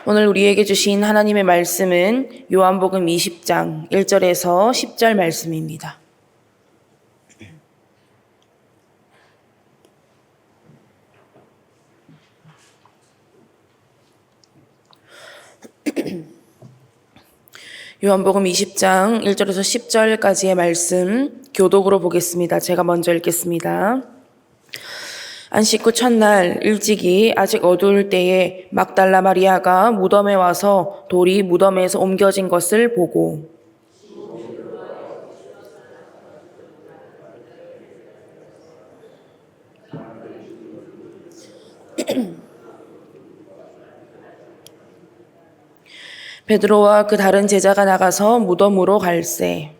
오늘 우리에게 주신 하나님의 말씀은 요한복음 20장 1절에서 10절 말씀입니다. 요한복음 20장 1절에서 10절까지의 말씀 교독으로 보겠습니다. 제가 먼저 읽겠습니다. 안식 후 첫날 일찍이 아직 어두울 때에 막달라 마리아가 무덤에 와서 돌이 무덤에서 옮겨진 것을 보고 베드로와 그 다른 제자가 나가서 무덤으로 갈새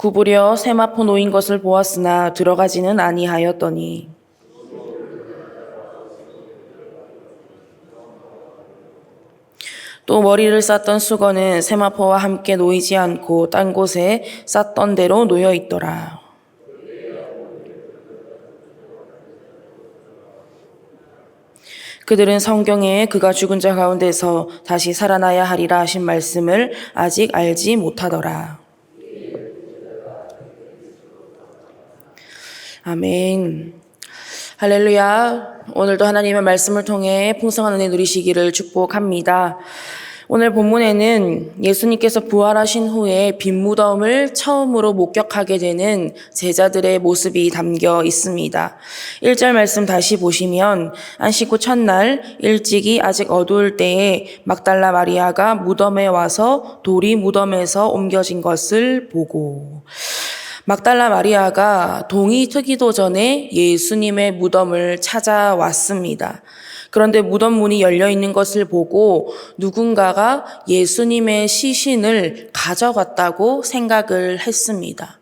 구부려 세마포 놓인 것을 보았으나 들어가지는 아니하였더니 또 머리를 쌌던 수건은 세마포와 함께 놓이지 않고 딴 곳에 쌌던 대로 놓여 있더라. 그들은 성경에 그가 죽은 자 가운데서 다시 살아나야 하리라 하신 말씀을 아직 알지 못하더라. 아멘. 할렐루야. 오늘도 하나님의 말씀을 통해 풍성한 은혜 누리시기를 축복합니다. 오늘 본문에는 예수님께서 부활하신 후에 빈 무덤을 처음으로 목격하게 되는 제자들의 모습이 담겨 있습니다. 1절 말씀 다시 보시면 안식 후 첫날 일찍이 아직 어두울 때에 막달라 마리아가 무덤에 와서 돌이 무덤에서 옮겨진 것을 보고 막달라 마리아가 동이 트기도 전에 예수님의 무덤을 찾아왔습니다. 그런데 무덤 문이 열려 있는 것을 보고 누군가가 예수님의 시신을 가져갔다고 생각을 했습니다.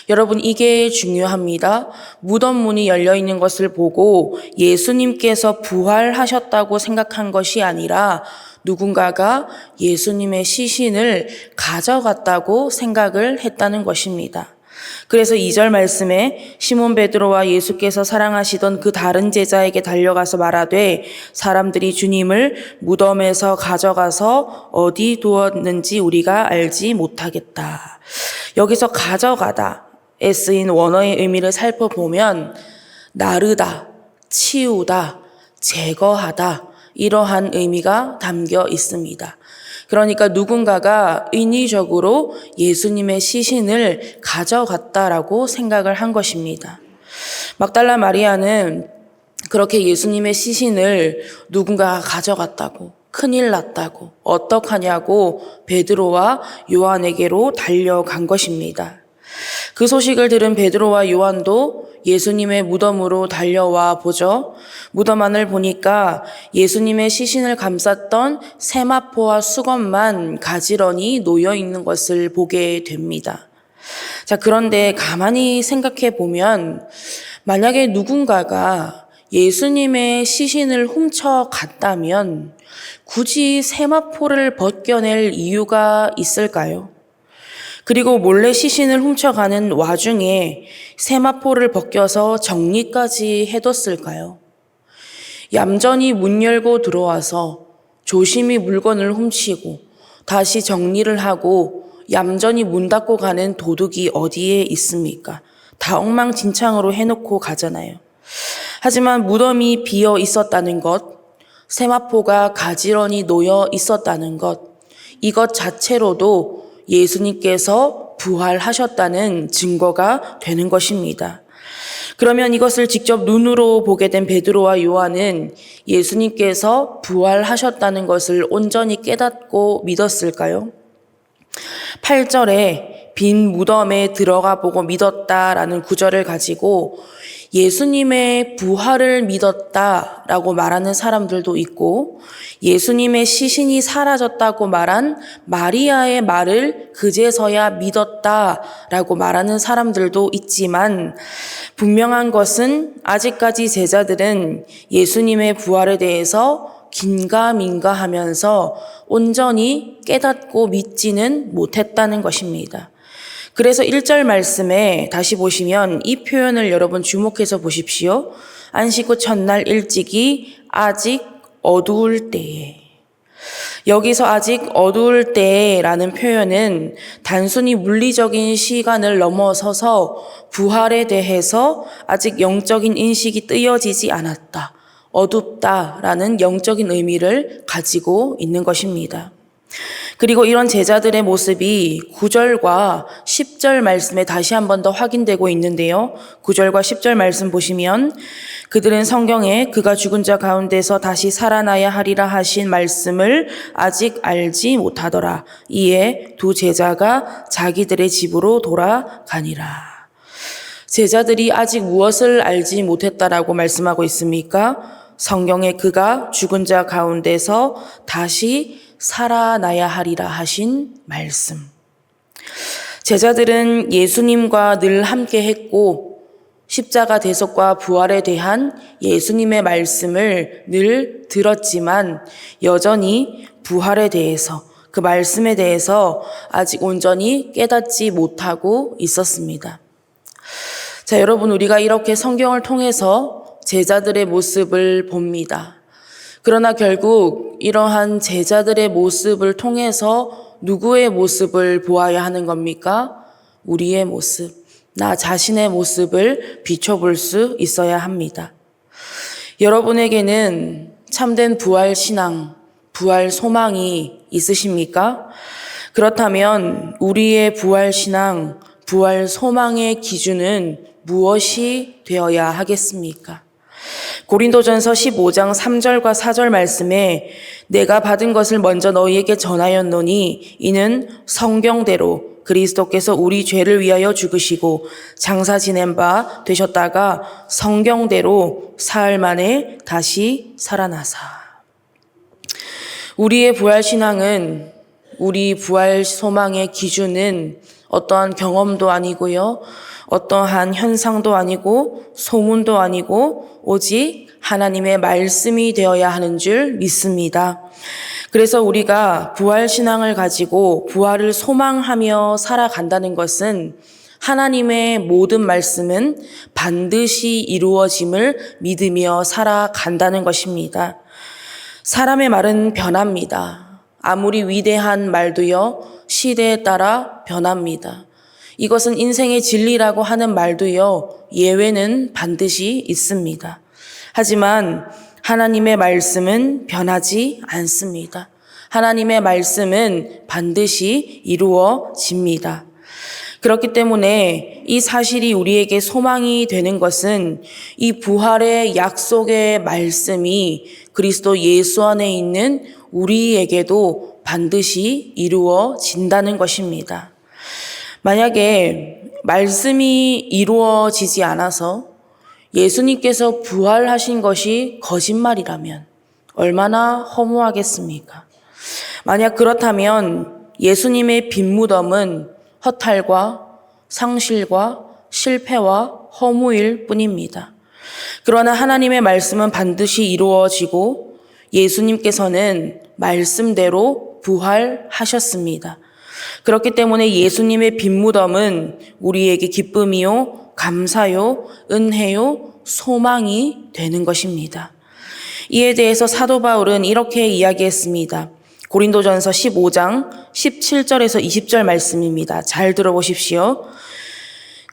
여러분, 이게 중요합니다. 무덤 문이 열려 있는 것을 보고 예수님께서 부활하셨다고 생각한 것이 아니라 누군가가 예수님의 시신을 가져갔다고 생각을 했다는 것입니다. 그래서 2절 말씀에 시몬 베드로와 예수께서 사랑하시던 그 다른 제자에게 달려가서 말하되 사람들이 주님을 무덤에서 가져가서 어디 두었는지 우리가 알지 못하겠다. 여기서 가져가다에 쓰인 원어의 의미를 살펴보면 나르다, 치우다, 제거하다 이러한 의미가 담겨 있습니다. 그러니까 누군가가 인위적으로 예수님의 시신을 가져갔다라고 생각을 한 것입니다. 막달라 마리아는 그렇게 예수님의 시신을 누군가가 가져갔다고, 큰일 났다고, 어떡하냐고 베드로와 요한에게로 달려간 것입니다. 그 소식을 들은 베드로와 요한도 예수님의 무덤으로 달려와 보죠. 무덤 안을 보니까 예수님의 시신을 감쌌던 세마포와 수건만 가지런히 놓여 있는 것을 보게 됩니다. 자, 그런데 가만히 생각해 보면 만약에 누군가가 예수님의 시신을 훔쳐갔다면 굳이 세마포를 벗겨낼 이유가 있을까요? 그리고 몰래 시신을 훔쳐가는 와중에 세마포를 벗겨서 정리까지 해뒀을까요? 얌전히 문 열고 들어와서 조심히 물건을 훔치고 다시 정리를 하고 얌전히 문 닫고 가는 도둑이 어디에 있습니까? 다 엉망진창으로 해놓고 가잖아요. 하지만 무덤이 비어 있었다는 것, 세마포가 가지런히 놓여 있었다는 것, 이것 자체로도 예수님께서 부활하셨다는 증거가 되는 것입니다. 그러면 이것을 직접 눈으로 보게 된 베드로와 요한은 예수님께서 부활하셨다는 것을 온전히 깨닫고 믿었을까요? 8절에 빈 무덤에 들어가 보고 믿었다라는 구절을 가지고 예수님의 부활을 믿었다라고 말하는 사람들도 있고 예수님의 시신이 사라졌다고 말한 마리아의 말을 그제서야 믿었다라고 말하는 사람들도 있지만 분명한 것은 아직까지 제자들은 예수님의 부활에 대해서 긴가민가하면서 온전히 깨닫고 믿지는 못했다는 것입니다. 그래서 1절 말씀에 다시 보시면 이 표현을 여러분 주목해서 보십시오. 안식 후 첫날 일찍이 아직 어두울 때에. 여기서 아직 어두울 때라는 표현은 단순히 물리적인 시간을 넘어서서 부활에 대해서 아직 영적인 인식이 뜨여지지 않았다. 어둡다라는 영적인 의미를 가지고 있는 것입니다. 그리고 이런 제자들의 모습이 9절과 10절 말씀에 다시 한 번 더 확인되고 있는데요. 9절과 10절 말씀 보시면 그들은 성경에 그가 죽은 자 가운데서 다시 살아나야 하리라 하신 말씀을 아직 알지 못하더라. 이에 두 제자가 자기들의 집으로 돌아가니라. 제자들이 아직 무엇을 알지 못했다라고 말씀하고 있습니까? 성경에 그가 죽은 자 가운데서 다시 살아나야 하리라 하신 말씀. 제자들은 예수님과 늘 함께 했고 십자가 대속과 부활에 대한 예수님의 말씀을 늘 들었지만 여전히 부활에 대해서 그 말씀에 대해서 아직 온전히 깨닫지 못하고 있었습니다. 자, 여러분, 우리가 이렇게 성경을 통해서 제자들의 모습을 봅니다. 그러나 결국 이러한 제자들의 모습을 통해서 누구의 모습을 보아야 하는 겁니까? 우리의 모습, 나 자신의 모습을 비춰볼 수 있어야 합니다. 여러분에게는 참된 부활 신앙, 부활 소망이 있으십니까? 그렇다면 우리의 부활 신앙, 부활 소망의 기준은 무엇이 되어야 하겠습니까? 고린도전서 15장 3절과 4절 말씀에 내가 받은 것을 먼저 너희에게 전하였노니 이는 성경대로 그리스도께서 우리 죄를 위하여 죽으시고 장사 지낸 바 되셨다가 성경대로 사흘 만에 다시 살아나사. 우리의 부활 신앙은, 우리 부활 소망의 기준은 어떠한 경험도 아니고요, 어떠한 현상도 아니고 소문도 아니고 오직 하나님의 말씀이 되어야 하는 줄 믿습니다. 그래서 우리가 부활 신앙을 가지고 부활을 소망하며 살아간다는 것은 하나님의 모든 말씀은 반드시 이루어짐을 믿으며 살아간다는 것입니다. 사람의 말은 변합니다. 아무리 위대한 말도요, 시대에 따라 변합니다. 이것은 인생의 진리라고 하는 말도요, 예외는 반드시 있습니다. 하지만 하나님의 말씀은 변하지 않습니다. 하나님의 말씀은 반드시 이루어집니다. 그렇기 때문에 이 사실이 우리에게 소망이 되는 것은 이 부활의 약속의 말씀이 그리스도 예수 안에 있는 우리에게도 반드시 이루어진다는 것입니다. 만약에 말씀이 이루어지지 않아서 예수님께서 부활하신 것이 거짓말이라면 얼마나 허무하겠습니까? 만약 그렇다면 예수님의 빈 무덤은 허탈과 상실과 실패와 허무일 뿐입니다. 그러나 하나님의 말씀은 반드시 이루어지고 예수님께서는 말씀대로 부활하셨습니다. 그렇기 때문에 예수님의 빈 무덤은 우리에게 기쁨이요, 감사요, 은혜요, 소망이 되는 것입니다. 이에 대해서 사도 바울은 이렇게 이야기했습니다. 고린도전서 15장 17절에서 20절 말씀입니다. 잘 들어보십시오.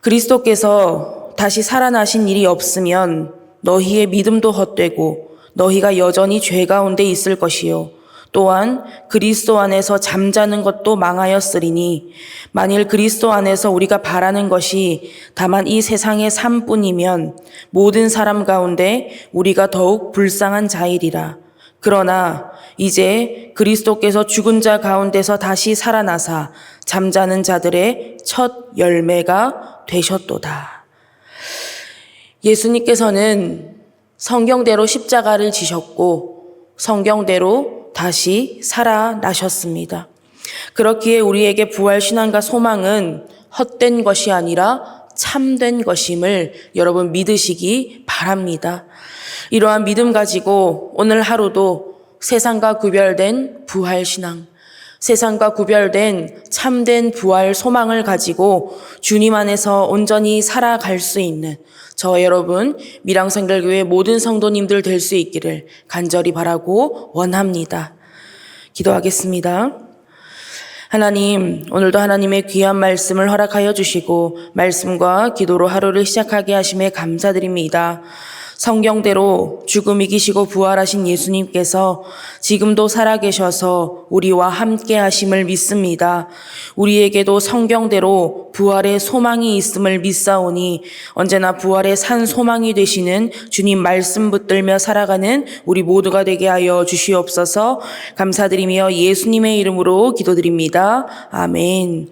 그리스도께서 다시 살아나신 일이 없으면 너희의 믿음도 헛되고 너희가 여전히 죄 가운데 있을 것이요. 또한 그리스도 안에서 잠자는 것도 망하였으리니 만일 그리스도 안에서 우리가 바라는 것이 다만 이 세상의 삶뿐이면 모든 사람 가운데 우리가 더욱 불쌍한 자이리라. 그러나 이제 그리스도께서 죽은 자 가운데서 다시 살아나사 잠자는 자들의 첫 열매가 되셨도다. 예수님께서는 성경대로 십자가를 지셨고 성경대로 다시 살아나셨습니다. 그렇기에 우리에게 부활신앙과 소망은 헛된 것이 아니라 참된 것임을 여러분 믿으시기 바랍니다. 이러한 믿음 가지고 오늘 하루도 세상과 구별된 부활신앙, 세상과 구별된 참된 부활 소망을 가지고 주님 안에서 온전히 살아갈 수 있는 저 여러분 밀양성결교회 모든 성도님들 될 수 있기를 간절히 바라고 원합니다. 기도하겠습니다. 하나님, 오늘도 하나님의 귀한 말씀을 허락하여 주시고 말씀과 기도로 하루를 시작하게 하심에 감사드립니다. 성경대로 죽음 이기시고 부활하신 예수님께서 지금도 살아계셔서 우리와 함께 하심을 믿습니다. 우리에게도 성경대로 부활의 소망이 있음을 믿사오니 언제나 부활의 산 소망이 되시는 주님 말씀 붙들며 살아가는 우리 모두가 되게 하여 주시옵소서. 감사드리며 예수님의 이름으로 기도드립니다. 아멘.